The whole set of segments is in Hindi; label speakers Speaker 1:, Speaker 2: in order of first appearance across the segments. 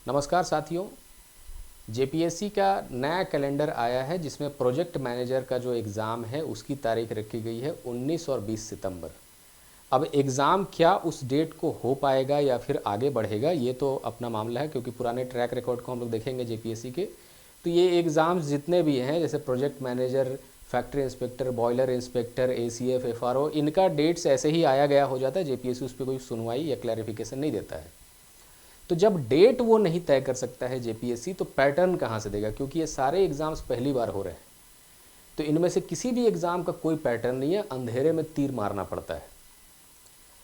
Speaker 1: नमस्कार साथियों। जेपीएससी का नया कैलेंडर आया है जिसमें प्रोजेक्ट मैनेजर का जो एग्ज़ाम है उसकी तारीख रखी गई है 19 और 20 सितंबर। अब एग्ज़ाम क्या उस डेट को हो पाएगा या फिर आगे बढ़ेगा ये तो अपना मामला है, क्योंकि पुराने ट्रैक रिकॉर्ड को हम लोग देखेंगे जेपीएससी के। तो ये एग्ज़ाम्स जितने भी हैं जैसे project manager, factory inspector, boiler inspector, ACF, FRO, इनका डेट्स ऐसे ही आया गया हो जाता है। जेपीएससी उस पर कोई सुनवाई या क्लैरिफिकेशन नहीं देता है। तो जब डेट वो नहीं तय कर सकता है जेपीएससी, तो पैटर्न कहाँ से देगा, क्योंकि ये सारे एग्ज़ाम्स पहली बार हो रहे हैं। तो इनमें से किसी भी एग्ज़ाम का कोई पैटर्न नहीं है, अंधेरे में तीर मारना पड़ता है।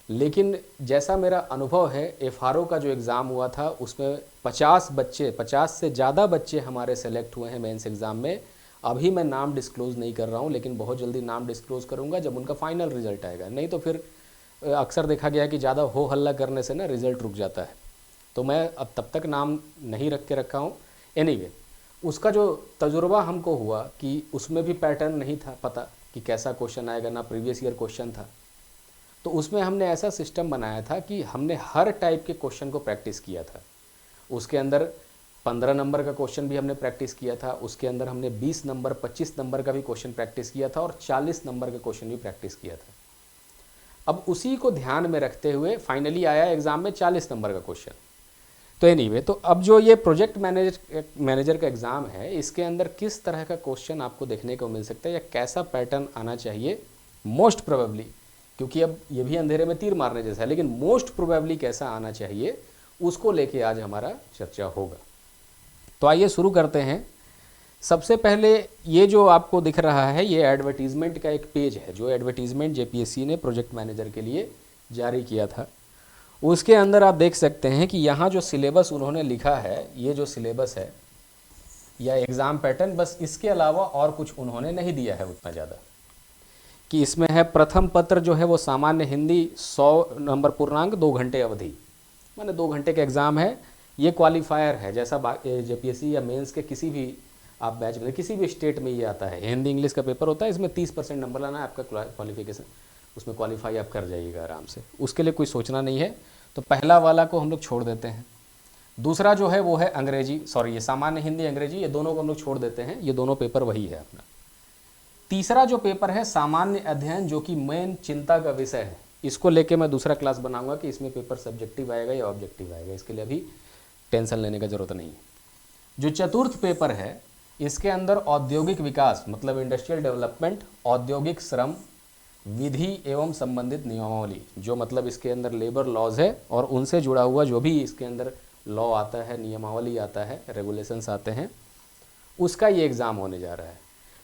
Speaker 1: लेकिन जैसा मेरा अनुभव है, एफआरओ का जो एग्ज़ाम हुआ था उसमें 50 से ज़्यादा बच्चे हमारे सेलेक्ट हुए हैं मेंस एग्ज़ाम में। अभी मैं नाम डिस्क्लोज़ नहीं कर रहा हूँ, लेकिन बहुत जल्दी नाम डिस्क्लोज़ करूँगा जब उनका फाइनल रिजल्ट आएगा। नहीं तो फिर अक्सर देखा गया है कि ज़्यादा हो हल्ला करने से ना रिज़ल्ट रुक जाता है। तो मैं अब तब तक नाम नहीं रख के रखा हूँ। एनीवे, उसका जो तजुर्बा हमको हुआ कि उसमें भी पैटर्न नहीं था पता कि कैसा क्वेश्चन आएगा, ना प्रीवियस ईयर क्वेश्चन था। तो उसमें हमने ऐसा सिस्टम बनाया था कि हमने हर टाइप के क्वेश्चन को प्रैक्टिस किया था। उसके अंदर 15 नंबर का क्वेश्चन भी हमने प्रैक्टिस किया था, उसके अंदर हमने 20 नंबर, 25 नंबर का भी क्वेश्चन प्रैक्टिस किया था और 40 नंबर का क्वेश्चन भी प्रैक्टिस किया था। अब उसी को ध्यान में रखते हुए फाइनली आया एग्ज़ाम में 40 नंबर का क्वेश्चन। तो एनीवे, तो अब जो ये प्रोजेक्ट मैनेजर का एग्ज़ाम है, इसके अंदर किस तरह का क्वेश्चन आपको देखने को मिल सकता है या कैसा पैटर्न आना चाहिए मोस्ट प्रोबेबली, क्योंकि अब ये भी अंधेरे में तीर मारने जैसा है, लेकिन मोस्ट प्रोबेबली कैसा आना चाहिए उसको लेके आज हमारा चर्चा होगा। तो आइए शुरू करते हैं। सबसे पहले ये जो आपको दिख रहा है ये एडवर्टीज़मेंट का एक पेज है, जो एडवर्टीज़मेंट जेपीएससी ने प्रोजेक्ट मैनेजर के लिए जारी किया था। उसके अंदर आप देख सकते हैं कि यहाँ जो सिलेबस उन्होंने लिखा है, ये जो सिलेबस है या एग्ज़ाम पैटर्न, बस इसके अलावा और कुछ उन्होंने नहीं दिया है उतना ज़्यादा। कि इसमें है प्रथम पत्र जो है वो सामान्य हिंदी 100 नंबर पूर्णांक 2 घंटे अवधि, माने 2 घंटे का एग्ज़ाम है। ये क्वालिफायर है, जैसा जेपीएससी या मेंस के किसी भी आप बैच में किसी भी स्टेट में ये आता है। हिंदी इंग्लिश का पेपर होता है, इसमें 30% नंबर लाना है, आपका क्वालिफिकेशन उसमें क्वालिफाई आप कर जाइएगा आराम से, उसके लिए कोई सोचना नहीं है। तो पहला वाला को हम लोग छोड़ देते हैं। दूसरा जो है वो है अंग्रेजी, सॉरी ये सामान्य हिंदी अंग्रेजी, ये दोनों को हम लोग छोड़ देते हैं, ये दोनों पेपर वही है अपना। तीसरा जो पेपर है सामान्य अध्ययन, जो कि मेन चिंता का विषय है, इसको लेके मैं दूसरा क्लास बनाऊंगा कि इसमें पेपर सब्जेक्टिव आएगा या ऑब्जेक्टिव आएगा, इसके लिए अभी टेंशन लेने का ज़रूरत नहीं है। जो चतुर्थ पेपर है, इसके अंदर औद्योगिक विकास मतलब इंडस्ट्रियल डेवलपमेंट, औद्योगिक श्रम, विधि एवं संबंधित नियमावली, जो मतलब इसके अंदर लेबर लॉज है और उनसे जुड़ा हुआ जो भी इसके अंदर लॉ आता है, नियमावली आता है, रेगुलेशंस आते हैं, उसका ये एग्ज़ाम होने जा रहा है।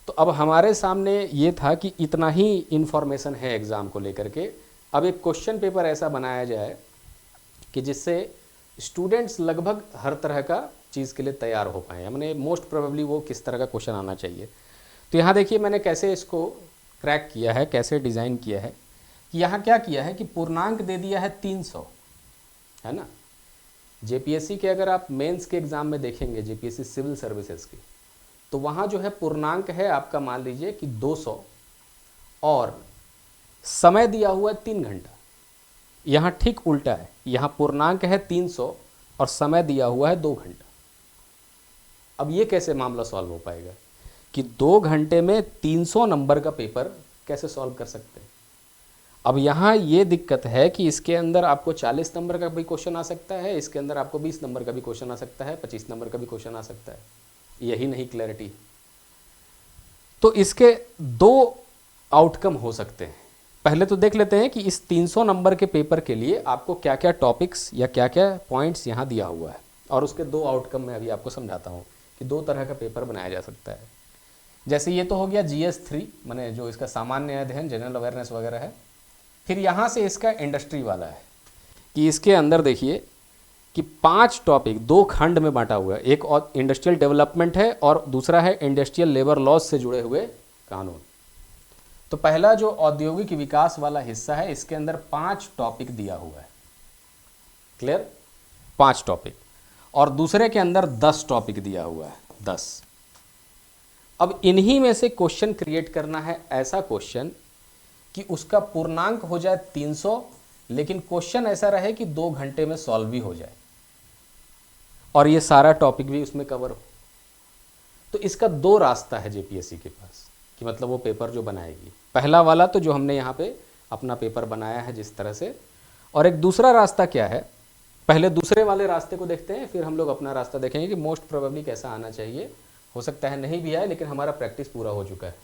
Speaker 1: तो अब हमारे सामने ये था कि इतना ही इन्फॉर्मेशन है एग्ज़ाम को लेकर के। अब एक क्वेश्चन पेपर ऐसा बनाया जाए कि जिससे स्टूडेंट्स लगभग हर तरह का चीज़ के लिए तैयार हो पाएँ, मैंने मोस्ट प्रोबेबली वो किस तरह का क्वेश्चन आना चाहिए। तो यहाँ देखिए मैंने कैसे इसको क्रैक किया है, कैसे डिज़ाइन किया है। कि यहाँ क्या किया है कि पूर्णांक दे दिया है 300, है ना। जेपीएससी के अगर आप मेंस के एग्ज़ाम में देखेंगे, जेपीएससी सिविल सर्विसेज की, तो वहाँ जो है पूर्णांक है आपका, मान लीजिए कि 200 और समय दिया हुआ है 3 घंटा। यहाँ ठीक उल्टा है, यहाँ पूर्णांक है 300 और समय दिया हुआ है 2 घंटा। अब ये कैसे मामला सॉल्व हो पाएगा कि 2 घंटे में 300 नंबर का पेपर कैसे सॉल्व कर सकते हैं। अब यहाँ ये दिक्कत है कि इसके अंदर आपको 40 नंबर का भी क्वेश्चन आ सकता है, इसके अंदर आपको 20 नंबर का भी क्वेश्चन आ सकता है, 25 नंबर का भी क्वेश्चन आ सकता है, यही नहीं क्लैरिटी। तो इसके 2 आउटकम हो सकते हैं। पहले तो देख लेते हैं कि इस 300 नंबर के पेपर के लिए आपको क्या क्या टॉपिक्स या क्या क्या पॉइंट्स यहाँ दिया हुआ है, और उसके 2 आउटकम मैं अभी आपको समझाता हूँ कि 2 तरह का पेपर बनाया जा सकता है। जैसे ये तो हो गया GS3, माने जो इसका सामान्य अध्ययन, जनरल अवेयरनेस वगैरह है। फिर यहाँ से इसका इंडस्ट्री वाला है कि इसके अंदर देखिए कि 5 टॉपिक 2 खंड में बांटा हुआ है। एक और इंडस्ट्रियल डेवलपमेंट है और दूसरा है इंडस्ट्रियल लेबर लॉज से जुड़े हुए कानून। तो पहला जो औद्योगिक विकास वाला हिस्सा है, इसके अंदर 5 टॉपिक दिया हुआ है, क्लियर, 5 टॉपिक, और दूसरे के अंदर 10 टॉपिक दिया हुआ है, 10। अब इन्हीं में से क्वेश्चन क्रिएट करना है, ऐसा क्वेश्चन कि उसका पूर्णांक हो जाए 300, लेकिन क्वेश्चन ऐसा रहे कि 2 घंटे में सॉल्व भी हो जाए। और ये सारा टॉपिक भी उसमें कवर हो। तो इसका दो रास्ता है जेपीएससी के पास कि मतलब वो पेपर जो बनाएगी। पहला वाला तो जो हमने यहाँ पे अपना पेपर बनाया है जिस तरह से, और एक दूसरा रास्ता क्या है, पहले दूसरे वाले रास्ते को देखते हैं, फिर हम लोग अपना रास्ता देखेंगे कि मोस्ट प्रोबेबली कैसा आना चाहिए। हो सकता है नहीं भी आए, लेकिन हमारा प्रैक्टिस पूरा हो चुका है।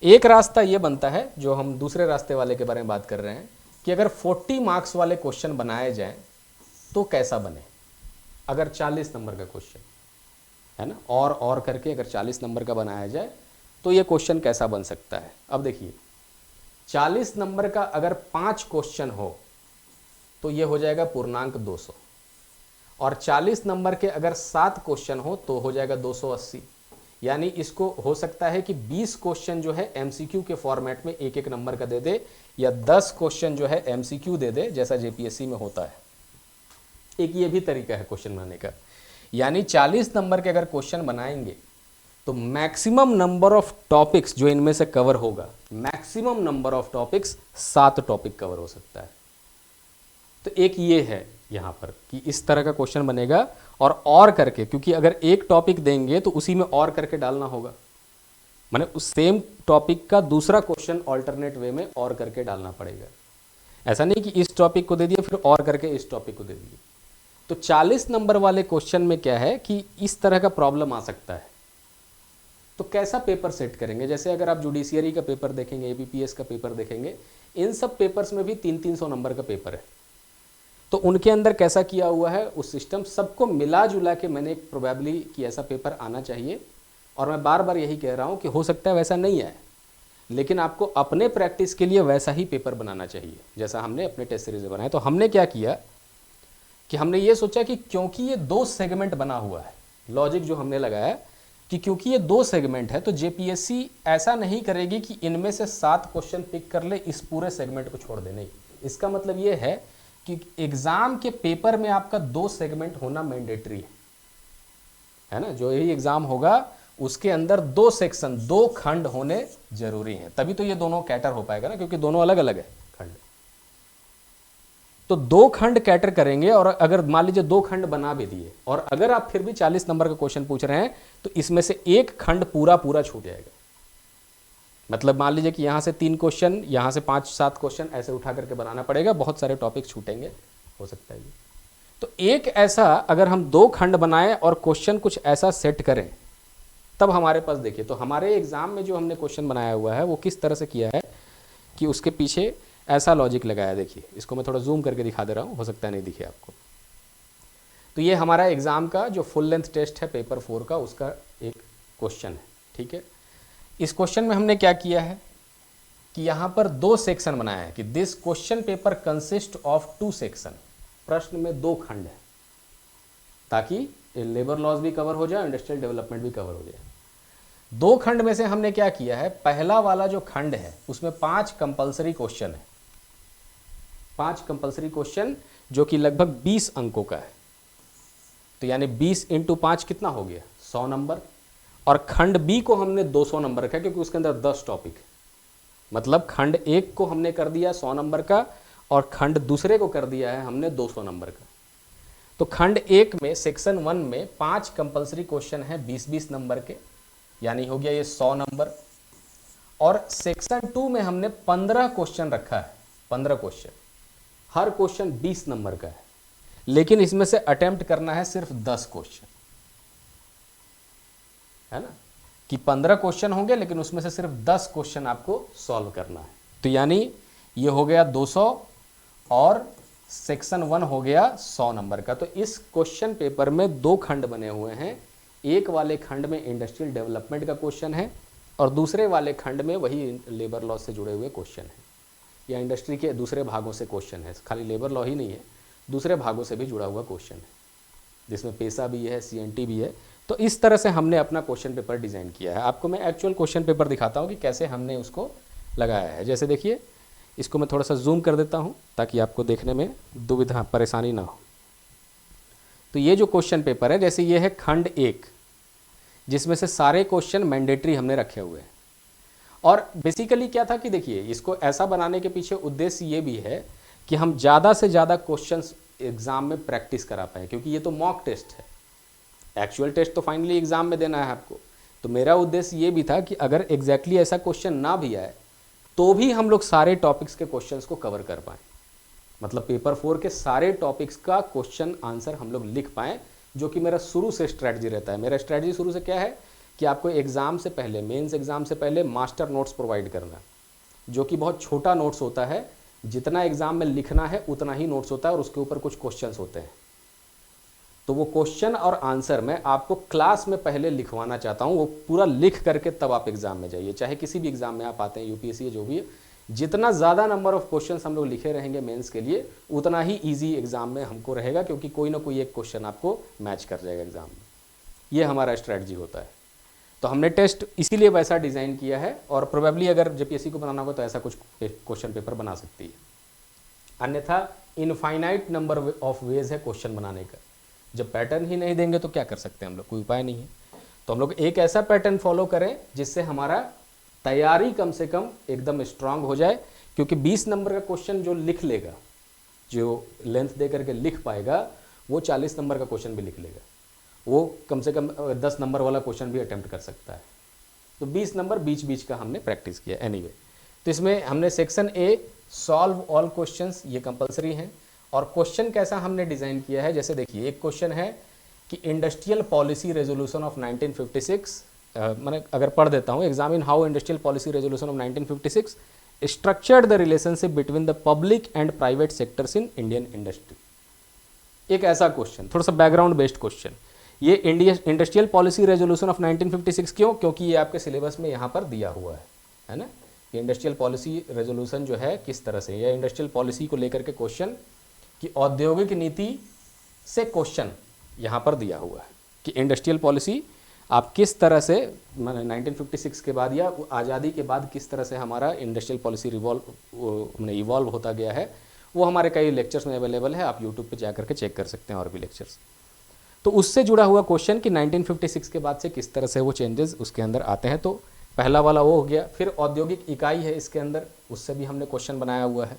Speaker 1: एक रास्ता ये बनता है जो हम दूसरे रास्ते वाले के बारे में बात कर रहे हैं कि अगर 40 मार्क्स वाले क्वेश्चन बनाए जाएं तो कैसा बने। अगर 40 नंबर का क्वेश्चन है ना, और करके अगर 40 नंबर का बनाया जाए तो ये क्वेश्चन कैसा बन सकता है। अब देखिए 40 नंबर का अगर 5 क्वेश्चन हो तो ये हो जाएगा पूर्णांक 200, और 40 नंबर के अगर 7 क्वेश्चन हो तो हो जाएगा 280। यानी इसको हो सकता है कि 20 क्वेश्चन जो है एमसीक्यू के फॉर्मेट में एक एक नंबर का दे दे, या 10 क्वेश्चन जो है एमसीक्यू दे दे, जैसा जेपीएससी में होता है। एक ये भी तरीका है क्वेश्चन बनाने का। यानी 40 नंबर के अगर क्वेश्चन बनाएंगे तो मैक्सिमम नंबर ऑफ टॉपिक्स जो इनमें से कवर होगा, maximum number of topics 7 topic cover हो सकता है। तो एक ये है यहाँ पर कि इस तरह का क्वेश्चन बनेगा, और करके, क्योंकि अगर एक टॉपिक देंगे तो उसी में और करके डालना होगा, माने उस सेम टॉपिक का दूसरा क्वेश्चन ऑल्टरनेट वे में और करके डालना पड़ेगा। ऐसा नहीं कि इस टॉपिक को दे दिया फिर और करके इस टॉपिक को दे दिए। तो 40 नंबर वाले क्वेश्चन में क्या है कि इस तरह का प्रॉब्लम आ सकता है। तो कैसा पेपर सेट करेंगे, जैसे अगर आप जुडिशियरी का पेपर देखेंगे, एबीपीएस का पेपर देखेंगे, इन सब पेपर्स में भी 300-300 नंबर का पेपर है। तो उनके अंदर कैसा किया हुआ है उस सिस्टम, सबको मिला जुला के मैंने एक प्रोबेबली कि ऐसा पेपर आना चाहिए। और मैं बार बार यही कह रहा हूँ कि हो सकता है वैसा नहीं आए, लेकिन आपको अपने प्रैक्टिस के लिए वैसा ही पेपर बनाना चाहिए जैसा हमने अपने टेस्ट सीरीज में बनाया। तो हमने क्या किया कि हमने ये सोचा कि क्योंकि ये 2 सेगमेंट बना हुआ है, लॉजिक जो हमने लगाया कि क्योंकि ये 2 सेगमेंट है तो जेपीएससी ऐसा नहीं करेगी कि इनमें से 7 क्वेश्चन पिक कर ले, इस पूरे सेगमेंट को छोड़ दे। नहीं, इसका मतलब ये है कि एग्जाम के पेपर में आपका 2 सेगमेंट होना मैंडेटरी है ना। जो यही एग्जाम होगा उसके अंदर 2 सेक्शन, 2 खंड होने जरूरी हैं, तभी तो ये दोनों कैटर हो पाएगा ना, क्योंकि दोनों अलग अलग है खंड। तो 2 खंड कैटर करेंगे, और अगर मान लीजिए 2 खंड बना भी दिए और अगर आप फिर भी 40 नंबर का क्वेश्चन पूछ रहे हैं तो इसमें से एक खंड पूरा पूरा छूट जाएगा। मतलब मान लीजिए कि यहाँ से 3 क्वेश्चन, यहाँ से 5-7 क्वेश्चन ऐसे उठा करके बनाना पड़ेगा, बहुत सारे टॉपिक छूटेंगे, हो सकता है ये। तो एक ऐसा अगर हम 2 खंड बनाएं और क्वेश्चन कुछ ऐसा सेट करें, तब हमारे पास देखिए, तो हमारे एग्जाम में जो हमने क्वेश्चन बनाया हुआ है वो किस तरह से किया है कि उसके पीछे ऐसा लॉजिक लगाया। देखिए इसको मैं थोड़ा जूम करके दिखा दे रहा हूँ, हो सकता है नहीं दिखे आपको। तो ये हमारा एग्जाम का जो फुल लेंथ टेस्ट है पेपर 4 का, उसका एक क्वेश्चन है, ठीक है। इस क्वेश्चन में हमने क्या किया है कि यहाँ पर 2 सेक्शन बनाया है कि this question paper consist of 2 section. प्रश्न में 2 खंड है ताकि लेबर लॉज भी कवर हो जाए, इंडस्ट्रियल डेवलपमेंट भी कवर हो जाए। 2 खंड में से हमने क्या किया है, पहला वाला जो खंड है उसमें 5 कंपलसरी क्वेश्चन है, 5 कंपलसरी क्वेश्चन जो कि लगभग 20 अंकों का है। तो यानी 20 × 5 कितना हो गया, 100 नंबर। और खंड बी को हमने 200 नंबर रखा क्योंकि उसके अंदर 10 टॉपिक है। मतलब खंड 1 को हमने कर दिया 100 नंबर का, और खंड दूसरे को कर दिया है हमने 200 नंबर का। तो खंड 1 में सेक्शन 1 में 5 कंपलसरी क्वेश्चन है 20-20 नंबर के, यानी हो गया ये 100 नंबर। और सेक्शन 2 में हमने 15 क्वेश्चन रखा है, 15 क्वेश्चन, हर क्वेश्चन 20 नंबर का है, लेकिन इसमें से अटेम्प्ट करना है सिर्फ 10 क्वेश्चन, है ना, कि 15 क्वेश्चन होंगे लेकिन उसमें से सिर्फ 10 क्वेश्चन आपको सॉल्व करना है। तो यानी ये हो गया 200 और सेक्शन 1 हो गया 100 नंबर का। तो इस क्वेश्चन पेपर में 2 खंड बने हुए हैं। एक वाले खंड में इंडस्ट्रियल डेवलपमेंट का क्वेश्चन है और दूसरे वाले खंड में वही लेबर लॉ से जुड़े हुए क्वेश्चन है, या इंडस्ट्री के दूसरे भागों से क्वेश्चन है। खाली लेबर लॉ ही नहीं है, दूसरे भागों से भी जुड़ा हुआ क्वेश्चन है, जिसमें पेशा भी है, सीएनटी भी है। तो इस तरह से हमने अपना क्वेश्चन पेपर डिज़ाइन किया है। आपको मैं एक्चुअल क्वेश्चन पेपर दिखाता हूँ कि कैसे हमने उसको लगाया है। जैसे देखिए, इसको मैं थोड़ा सा जूम कर देता हूँ ताकि आपको देखने में दुविधा परेशानी ना हो। तो ये जो क्वेश्चन पेपर है, जैसे ये है खंड 1, जिसमें से सारे क्वेश्चन मैंडेटरी हमने रखे हुए हैं। और बेसिकली क्या था कि देखिए, इसको ऐसा बनाने के पीछे उद्देश्य ये भी है कि हम ज़्यादा से ज़्यादा क्वेश्चंस एग्ज़ाम में प्रैक्टिस करा पाएँ, क्योंकि ये तो मॉक टेस्ट है, एक्चुअल टेस्ट तो फाइनली एग्ज़ाम में देना है आपको। तो मेरा उद्देश्य ये भी था कि अगर एग्जैक्टली ऐसा क्वेश्चन ना भी आए तो भी हम लोग सारे टॉपिक्स के क्वेश्चंस को कवर कर पाएँ, मतलब पेपर 4 के सारे टॉपिक्स का क्वेश्चन आंसर हम लोग लिख पाएँ, जो कि मेरा शुरू से स्ट्रैटेजी रहता है। मेरा स्ट्रैटेजी शुरू से क्या है कि आपको एग्ज़ाम से पहले, मेंस एग्ज़ाम से पहले मास्टर नोट्स प्रोवाइड करना, जो कि बहुत छोटा नोट्स होता है, जितना एग्ज़ाम में लिखना है उतना ही नोट्स होता है और उसके ऊपर कुछ क्वेश्चंस होते हैं। तो वो क्वेश्चन और आंसर मैं आपको क्लास में पहले लिखवाना चाहता हूँ, वो पूरा लिख करके तब आप एग्ज़ाम में जाइए, चाहे किसी भी एग्ज़ाम में आप आते हैं, यूपीएससी जो भी है। जितना ज़्यादा नंबर ऑफ क्वेश्चंस हम लोग लिखे रहेंगे मेंस के लिए, उतना ही ईजी एग्ज़ाम में हमको रहेगा, क्योंकि कोई ना कोई एक क्वेश्चन आपको मैच कर जाएगा एग्ज़ाम में। ये हमारा स्ट्रैटेजी होता है। तो हमने टेस्ट इसीलिए वैसा डिज़ाइन किया है, और प्रोबेबली अगर जेपीएससी को बनाना होगा तो ऐसा कुछ क्वेश्चन पेपर बना सकती है। अन्यथा इनफाइनाइट नंबर ऑफ वेज है क्वेश्चन बनाने का। जब पैटर्न ही नहीं देंगे तो क्या कर सकते हैं हम लोग, कोई उपाय नहीं है। तो हम लोग एक ऐसा पैटर्न फॉलो करें जिससे हमारा तैयारी कम से कम एकदम स्ट्रांग हो जाए, क्योंकि 20 नंबर का क्वेश्चन जो लिख लेगा, जो लेंथ दे करके लिख पाएगा, वो 40 नंबर का क्वेश्चन भी लिख लेगा, वो कम से कम 10 नंबर वाला क्वेश्चन भी अटेम्प्ट कर सकता है। तो 20 नंबर बीच बीच का हमने प्रैक्टिस किया। एनीवे, तो इसमें हमने section A solve all questions, ये कंपलसरी हैं। और क्वेश्चन कैसा हमने डिज़ाइन किया है, जैसे देखिए एक क्वेश्चन है कि इंडस्ट्रियल पॉलिसी रेजोल्यूशन ऑफ 1956, मैंने अगर पढ़ देता हूँ, examine how industrial policy resolution of 1956 structured the relationship between the public and private sectors in Indian industry. एक ऐसा क्वेश्चन, थोड़ा सा बैकग्राउंड बेस्ड क्वेश्चन। ये इंडस्ट्रियल पॉलिसी रेजोल्यूशन ऑफ 1956 क्यों, क्योंकि ये आपके सिलेबस में यहाँ पर दिया हुआ है ना। ये इंडस्ट्रियल पॉलिसी रेजोल्यूशन जो है किस तरह से, या इंडस्ट्रियल पॉलिसी को लेकर के क्वेश्चन कि औद्योगिक नीति से क्वेश्चन यहाँ पर दिया हुआ है कि इंडस्ट्रियल पॉलिसी आप किस तरह से, मैंने 1956 के बाद या आज़ादी के बाद किस तरह से हमारा इंडस्ट्रियल पॉलिसी इवॉल्व होता गया है। वो हमारे कई लेक्चर्स में अवेलेबल है, आप यूट्यूब पे जा करके चेक कर सकते हैं और भी लेक्चर्स। तो उससे जुड़ा हुआ क्वेश्चन कि 1956 के बाद से किस तरह से वो चेंजेस उसके अंदर आते हैं। तो पहला वाला वो हो गया। फिर औद्योगिक इकाई है इसके अंदर, उससे भी हमने क्वेश्चन बनाया हुआ है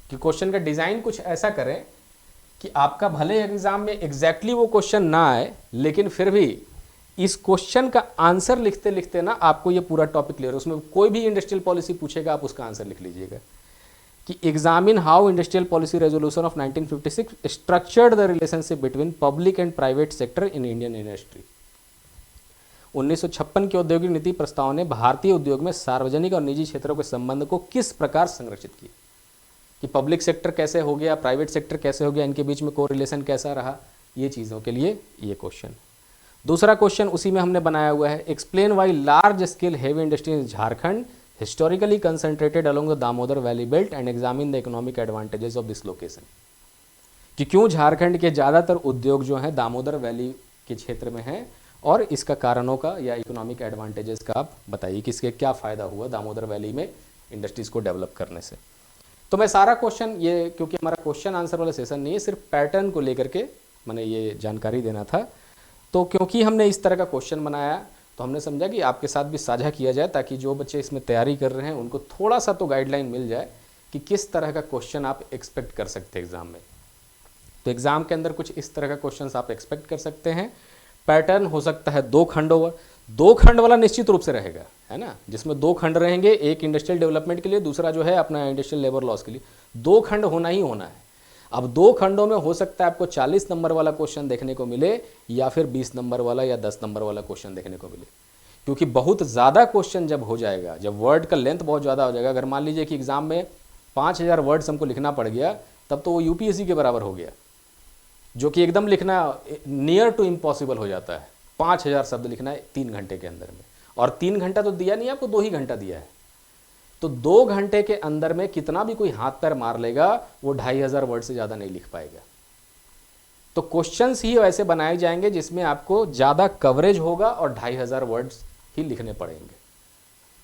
Speaker 1: कि क्वेश्चन का डिज़ाइन कुछ ऐसा करें कि आपका भले एग्जाम में एग्जैक्टली वो क्वेश्चन ना आए, लेकिन फिर भी इस क्वेश्चन का आंसर लिखते लिखते ना आपको ये पूरा टॉपिक क्लियर हो। उसमें कोई भी इंडस्ट्रियल पॉलिसी पूछेगा आप उसका आंसर लिख लीजिएगा कि examine how industrial policy resolution of 1956 structured the relationship between public and private sector in Indian industry. 1956 की औद्योगिक नीति प्रस्ताव ने भारतीय उद्योग में सार्वजनिक और निजी क्षेत्रों के संबंध को किस प्रकार संरक्षित किया, कि पब्लिक सेक्टर कैसे हो गया, प्राइवेट सेक्टर कैसे हो गया, इनके बीच में कोरिलेशन कैसा रहा, ये चीज़ों के लिए ये क्वेश्चन। दूसरा क्वेश्चन उसी में हमने बनाया हुआ है, explain why large scale heavy industry in Jharkhand historically concentrated along the Damodar valley belt and examine the economic advantages of this location, कि क्यों झारखंड के ज़्यादातर उद्योग जो हैं दामोदर वैली के क्षेत्र में हैं, और इसका कारणों का या इकोनॉमिक एडवांटेजेस का आप बताइए कि इसके क्या फ़ायदा हुआ दामोदर वैली में इंडस्ट्रीज़ को डेवलप करने से। तो मैं सारा क्वेश्चन ये, क्योंकि हमारा क्वेश्चन आंसर वाला सेशन नहीं है, सिर्फ पैटर्न को लेकर के मैंने ये जानकारी देना था। तो क्योंकि हमने इस तरह का क्वेश्चन बनाया तो हमने समझा कि आपके साथ भी साझा किया जाए, ताकि जो बच्चे इसमें तैयारी कर रहे हैं उनको थोड़ा सा तो गाइडलाइन मिल जाए कि किस तरह का क्वेश्चन आप एक्सपेक्ट कर सकते हैं एग्ज़ाम में। तो एग्ज़ाम के अंदर कुछ इस तरह का क्वेश्चन आप एक्सपेक्ट कर सकते हैं। पैटर्न हो सकता है 2 खंडों, 2 खंड वाला निश्चित रूप से रहेगा, है ना, जिसमें 2 खंड रहेंगे, एक इंडस्ट्रियल डेवलपमेंट के लिए, दूसरा जो है अपना इंडस्ट्रियल लेबर लॉस के लिए। 2 खंड होना ही होना है। अब 2 खंडों में हो सकता है आपको 40 नंबर वाला क्वेश्चन देखने को मिले, या फिर 20 नंबर वाला या 10 नंबर वाला क्वेश्चन देखने को मिले, क्योंकि बहुत ज़्यादा क्वेश्चन जब हो जाएगा, जब वर्ड का लेंथ बहुत ज़्यादा हो जाएगा, अगर मान लीजिए कि एग्ज़ाम में 5000 वर्ड्स हमको लिखना पड़ गया, तब तो वो यूपीएससी के बराबर हो गया, जो कि एकदम लिखना नियर टू इम्पॉसिबल हो जाता है। 5000 शब्द लिखना है 3 घंटे के अंदर में, और 3 घंटा तो दिया नहीं, आपको 2 ही घंटा दिया है। तो 2 घंटे के अंदर में कितना भी कोई हाथ पैर मार लेगा, वो 2500 वर्ड से ज़्यादा नहीं लिख पाएगा। तो क्वेश्चंस ही ऐसे बनाए जाएंगे जिसमें आपको ज़्यादा कवरेज होगा और 2500 वर्ड्स ही लिखने पड़ेंगे,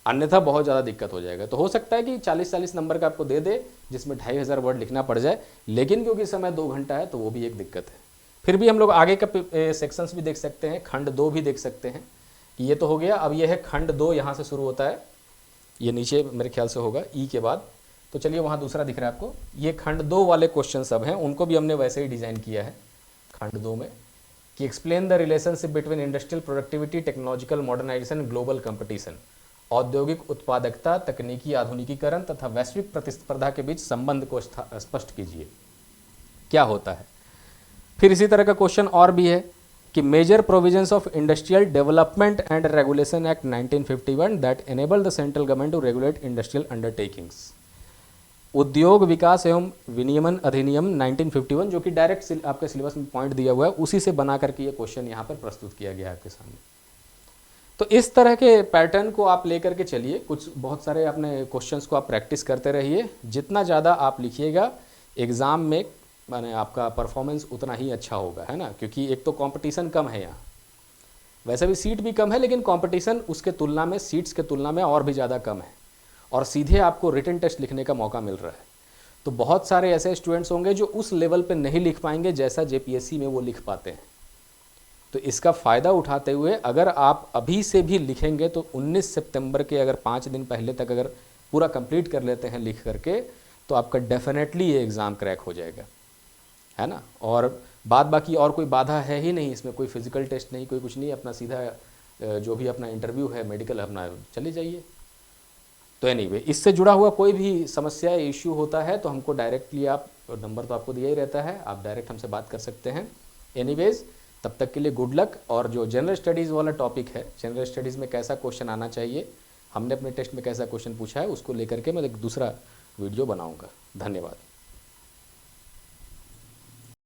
Speaker 1: अन्यथा बहुत ज़्यादा दिक्कत हो जाएगा। तो हो सकता है कि 40-40 नंबर का आपको दे दे जिसमें 2500 वर्ड लिखना पड़ जाए, लेकिन क्योंकि समय 2 घंटा है तो वो भी एक दिक्कत है। फिर भी हम लोग आगे का सेक्शंस भी देख सकते हैं, खंड 2 भी देख सकते हैं कि ये तो हो गया। अब ये है खंड 2, यहाँ से शुरू होता है, ये नीचे मेरे ख्याल से होगा ई के बाद। तो चलिए वहाँ दूसरा दिख रहा है आपको, ये खंड 2 वाले क्वेश्चन सब हैं, उनको भी हमने वैसे ही डिज़ाइन किया है खंड 2 में, कि explain the relationship between industrial productivity, technological modernisation, global competition. औद्योगिक उत्पादकता, तकनीकी आधुनिकीकरण तथा वैश्विक प्रतिस्पर्धा के बीच संबंध को स्पष्ट कीजिए, क्या होता है। फिर इसी तरह का क्वेश्चन और भी है कि major provisions of industrial development and regulation act 1951 that enable the central government to regulate industrial undertakings. उद्योग विकास एवं विनियमन अधिनियम 1951, जो कि डायरेक्ट आपके सिलेबस में पॉइंट दिया हुआ है, उसी से बना करके ये क्वेश्चन यहाँ पर प्रस्तुत किया गया है आपके सामने। तो इस तरह के पैटर्न को आप लेकर के चलिए, कुछ बहुत सारे अपने क्वेश्चंस को आप प्रैक्टिस करते रहिए। जितना ज़्यादा आप लिखिएगा एग्ज़ाम में, माने आपका परफॉर्मेंस उतना ही अच्छा होगा, है ना, क्योंकि एक तो कंपटीशन कम है यहाँ, वैसे भी सीट भी कम है, लेकिन कंपटीशन उसके तुलना में, सीट्स के तुलना में और भी ज़्यादा कम है, और सीधे आपको रिटन टेस्ट लिखने का मौका मिल रहा है। तो बहुत सारे ऐसे स्टूडेंट्स होंगे जो उस लेवल पे नहीं लिख पाएंगे जैसा जेपीएससी में वो लिख पाते हैं। तो इसका फ़ायदा उठाते हुए अगर आप अभी से भी लिखेंगे तो 19 सितंबर के अगर 5 दिन पहले तक अगर पूरा कंप्लीट कर लेते हैं लिख करके, तो आपका डेफिनेटली ये एग्ज़ाम क्रैक हो जाएगा, है ना। और बाद बाकी और कोई बाधा है ही नहीं इसमें, कोई फिजिकल टेस्ट नहीं, कोई कुछ नहीं, अपना सीधा जो भी अपना इंटरव्यू है मेडिकल अपना चले जाइए। तो एनीवे, इससे जुड़ा हुआ कोई भी समस्या इश्यू होता है तो हमको डायरेक्टली, आप नंबर तो आपको दिया ही रहता है, आप डायरेक्ट हमसे बात कर सकते हैं। एनीवेज, तब तक के लिए गुड लक। और जो जनरल स्टडीज़ वाला टॉपिक है, जनरल स्टडीज़ में कैसा क्वेश्चन आना चाहिए, हमने अपने टेस्ट में कैसा क्वेश्चन पूछा है, उसको लेकर के मैं एक दूसरा वीडियो बनाऊंगा। धन्यवाद।